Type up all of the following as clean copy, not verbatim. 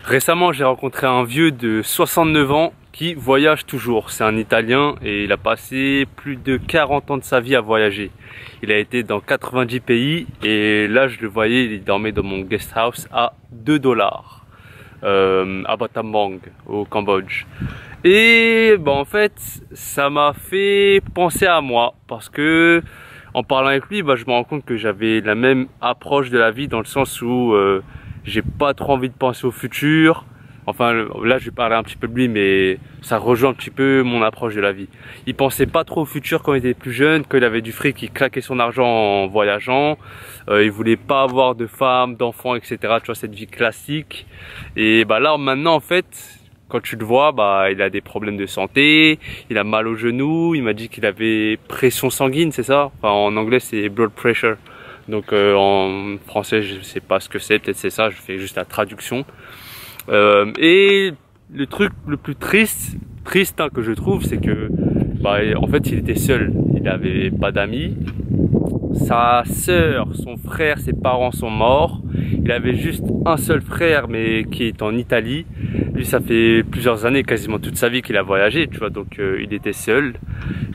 Récemment, j'ai rencontré un vieux de 69 ans qui voyage toujours. C'est un Italien et il a passé plus de 40 ans de sa vie à voyager. Il a été dans 90 pays et là, je le voyais, il dormait dans mon guest house à 2 dollars à Battambang, au Cambodge. Et bon, en fait, ça m'a fait penser à moi parce que en parlant avec lui, je me rends compte que j'avais la même approche de la vie dans le sens où j'ai pas trop envie de penser au futur. Enfin, là, je vais parler un petit peu de lui, mais ça rejoint un petit peu mon approche de la vie. Il pensait pas trop au futur quand il était plus jeune, quand il avait du fric, il claquait son argent en voyageant. Il voulait pas avoir de femme, d'enfants, etc. Tu vois, cette vie classique. Et là, maintenant, en fait, quand tu le vois, il a des problèmes de santé, il a mal au genou. Il m'a dit qu'il avait pression sanguine, c'est ça? Enfin, en anglais, c'est blood pressure. Donc en français, je sais pas ce que c'est, peut-être c'est ça, je fais juste la traduction. Et le truc le plus triste que je trouve, c'est que en fait, il était seul. Il avait pas d'amis. Sa sœur, son frère, ses parents sont morts. Il avait juste un seul frère, mais qui est en Italie. Lui, ça fait plusieurs années, quasiment toute sa vie qu'il a voyagé, tu vois, donc il était seul.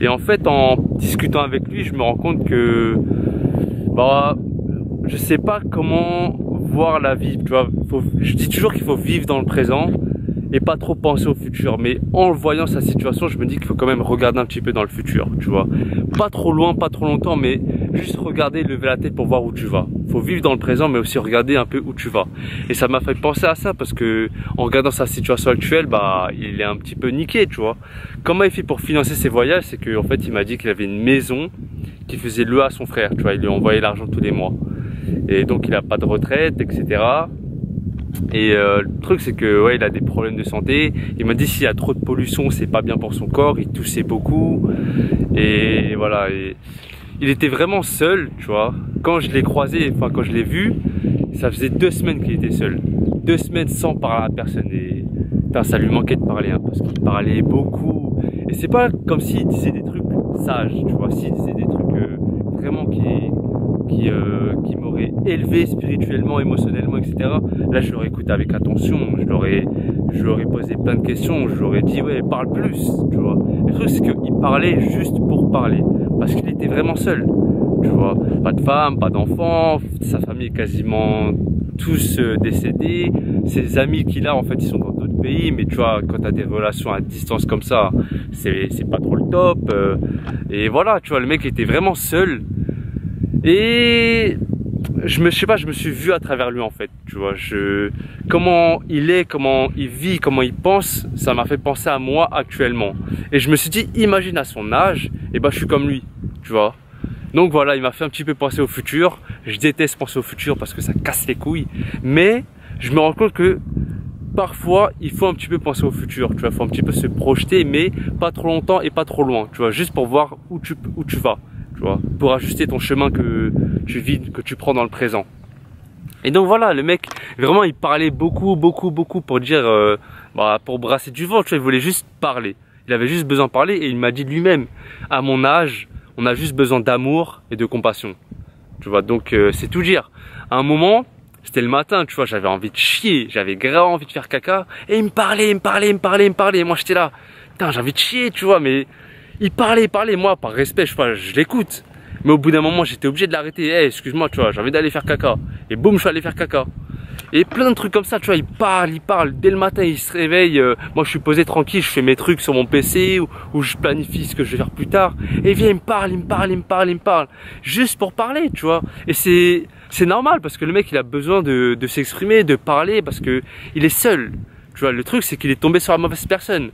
Et en fait, en discutant avec lui, je me rends compte que je sais pas comment voir la vie, tu vois. Je dis toujours qu'il faut vivre dans le présent et pas trop penser au futur. Mais en voyant sa situation, je me dis qu'il faut quand même regarder un petit peu dans le futur, tu vois. Pas trop loin, pas trop longtemps, mais juste regarder, lever la tête pour voir où tu vas. Faut vivre dans le présent, mais aussi regarder un peu où tu vas. Et ça m'a fait penser à ça parce que en regardant sa situation actuelle, il est un petit peu niqué, tu vois. Comment il fait pour financer ses voyages? C'est qu'en fait, il m'a dit qu'il avait une maison qu'il faisait louer à son frère, tu vois. Il lui envoyait l'argent tous les mois. Et donc, il a pas de retraite, etc. Et le truc, c'est que il a des problèmes de santé. Il m'a dit s'il y a trop de pollution, c'est pas bien pour son corps. Il toussait beaucoup. Et voilà. Et il était vraiment seul, tu vois. Quand je l'ai croisé, quand je l'ai vu, ça faisait 2 semaines qu'il était seul. 2 semaines sans parler à personne. Et ça lui manquait de parler, parce qu'il parlait beaucoup. Et c'est pas comme s'il disait des trucs sages, tu vois. S'il disait des trucs vraiment qui m'aurait élevé spirituellement, émotionnellement, etc. Là, je l'aurais écouté avec attention, je l'aurais posé plein de questions, je l'aurais dit, parle plus, tu vois. Le truc, c'est qu'il parlait juste pour parler, parce qu'il était vraiment seul, tu vois. Pas de femme, pas d'enfants, sa famille est quasiment tous décédés. Ses amis qu'il a, en fait, ils sont dans d'autres pays, mais tu vois, quand t'as des relations à distance comme ça, c'est pas trop le top. Et voilà, tu vois, le mec était vraiment seul. Et je sais pas, je me suis vu à travers lui en fait, tu vois, comment il est, comment il vit, comment il pense, ça m'a fait penser à moi actuellement. Et je me suis dit, imagine à son âge, je suis comme lui, tu vois. Donc voilà, il m'a fait un petit peu penser au futur. Je déteste penser au futur parce que ça casse les couilles. Mais je me rends compte que parfois, il faut un petit peu penser au futur, tu vois, il faut un petit peu se projeter, mais pas trop longtemps et pas trop loin, tu vois, juste pour voir où tu vas. Tu vois, pour ajuster ton chemin que tu prends dans le présent. Et donc voilà, le mec, vraiment, il parlait beaucoup pour dire, pour brasser du vent, tu vois, il voulait juste parler. Il avait juste besoin de parler et il m'a dit lui-même, à mon âge, on a juste besoin d'amour et de compassion. Tu vois, donc c'est tout dire. À un moment, c'était le matin, tu vois, j'avais envie de chier, j'avais grave envie de faire caca, et il me parlait, et moi j'étais là, putain, j'ai envie de chier, tu vois, mais il parlait, moi, par respect, je l'écoute. Mais au bout d'un moment, j'étais obligé de l'arrêter. Excuse-moi, tu vois, j'ai envie d'aller faire caca. Et boum, je suis allé faire caca. Et plein de trucs comme ça, tu vois, il parle. Dès le matin, il se réveille. Moi, je suis posé tranquille, je fais mes trucs sur mon PC ou je planifie ce que je vais faire plus tard. Et il vient, il me parle. Juste pour parler, tu vois. Et c'est normal parce que le mec, il a besoin de s'exprimer, de parler parce que il est seul. Tu vois, le truc, c'est qu'il est tombé sur la mauvaise personne.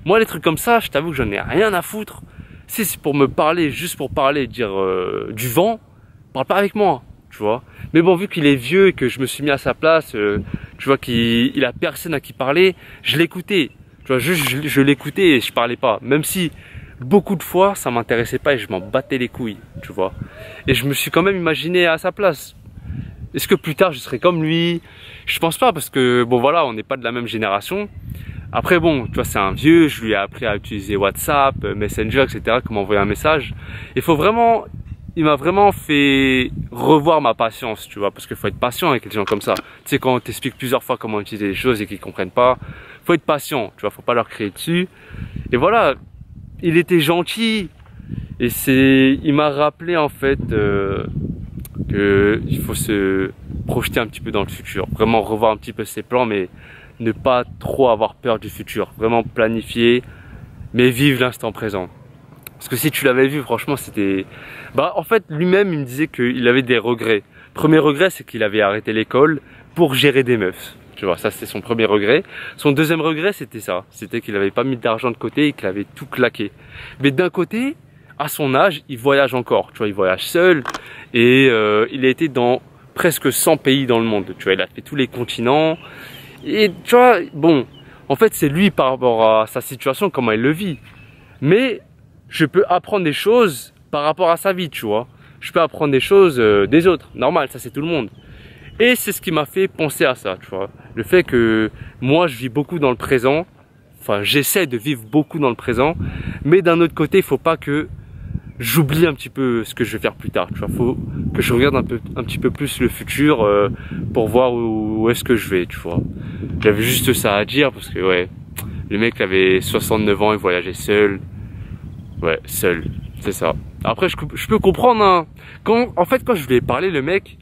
Moi, les trucs comme ça, je t'avoue que j'en ai rien à foutre. Si c'est pour me parler, juste pour parler, dire du vent, parle pas avec moi, tu vois. Mais bon, vu qu'il est vieux et que je me suis mis à sa place, tu vois qu'il a personne à qui parler, je l'écoutais. Tu vois, je l'écoutais et je parlais pas. Même si beaucoup de fois, ça m'intéressait pas et je m'en battais les couilles, tu vois. Et je me suis quand même imaginé à sa place. Est-ce que plus tard, je serai comme lui? Je pense pas parce que, bon voilà, on n'est pas de la même génération. Après bon, tu vois, c'est un vieux, je lui ai appris à utiliser WhatsApp, Messenger, etc. Comment envoyer un message. Il faut vraiment il m'a vraiment fait revoir ma patience, tu vois, parce qu'il faut être patient avec les gens comme ça. Tu sais, quand on t'explique plusieurs fois comment utiliser les choses et qu'ils comprennent pas, faut être patient, tu vois, faut pas leur crier dessus. Et voilà, il était gentil et il m'a rappelé en fait que il faut se projeter un petit peu dans le futur, vraiment revoir un petit peu ses plans, mais ne pas trop avoir peur du futur, vraiment planifier, mais vivre l'instant présent. Parce que si tu l'avais vu, franchement, c'était... Bah, en fait, lui-même, il me disait qu'il avait des regrets. Premier regret, c'est qu'il avait arrêté l'école pour gérer des meufs. Tu vois, ça, c'était son premier regret. Son deuxième regret, c'était ça. C'était qu'il n'avait pas mis d'argent de côté et qu'il avait tout claqué. Mais d'un côté, à son âge, il voyage encore. Tu vois, il voyage seul. Et il a été dans presque 100 pays dans le monde. Tu vois, il a fait tous les continents. Et tu vois, bon, en fait, c'est lui par rapport à sa situation, comment il le vit. Mais je peux apprendre des choses par rapport à sa vie, tu vois. Je peux apprendre des choses des autres, normal, ça c'est tout le monde. Et c'est ce qui m'a fait penser à ça, tu vois. Le fait que moi je vis beaucoup dans le présent, enfin j'essaie de vivre beaucoup dans le présent, mais d'un autre côté, il faut pas que j'oublie un petit peu ce que je vais faire plus tard, tu vois. Faut que je regarde un petit peu plus le futur pour voir où est-ce que je vais, tu vois. J'avais juste ça à dire parce que ouais, le mec avait 69 ans, il voyageait seul. Ouais, seul, c'est ça. Après, je peux comprendre, hein. En fait, quand je lui ai parlé, le mec,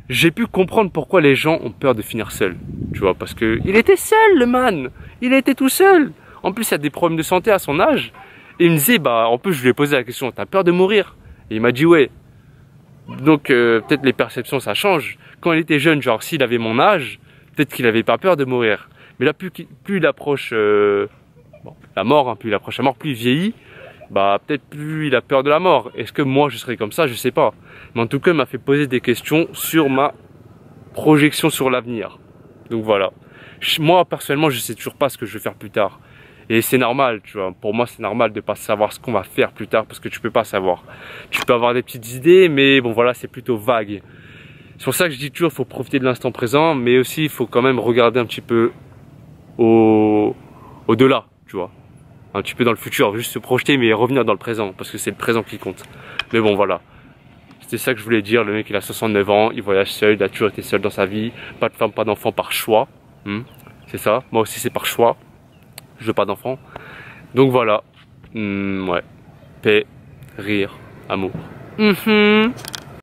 j'ai pu comprendre pourquoi les gens ont peur de finir seul. Tu vois, parce que il était seul, le man. Il était tout seul. En plus, il a des problèmes de santé à son âge. Et il me disait, bah, en plus, je lui ai posé la question, t'as peur de mourir? Et il m'a dit, ouais. Donc, peut-être les perceptions, ça change. Quand il était jeune, genre, s'il avait mon âge, peut-être qu'il avait pas peur de mourir. Mais là, plus il approche la mort, hein, plus il approche la mort, plus il vieillit, bah peut-être plus il a peur de la mort. Est-ce que moi je serais comme ça? Je sais pas. Mais en tout cas, il m'a fait poser des questions sur ma projection sur l'avenir. Donc voilà. Moi personnellement, je sais toujours pas ce que je vais faire plus tard. Et c'est normal, tu vois. Pour moi, c'est normal de pas savoir ce qu'on va faire plus tard parce que tu peux pas savoir. Tu peux avoir des petites idées, mais bon voilà, c'est plutôt vague. C'est pour ça que je dis toujours, il faut profiter de l'instant présent, mais aussi il faut quand même regarder un petit peu au-delà, tu vois. Un petit peu dans le futur, juste se projeter mais revenir dans le présent parce que c'est le présent qui compte. Mais bon voilà, c'était ça que je voulais dire. Le mec il a 69 ans, il voyage seul, il a toujours été seul dans sa vie, pas de femme, pas d'enfant par choix. C'est ça, moi aussi c'est par choix, je veux pas d'enfant. Donc voilà, ouais, paix, rire, amour.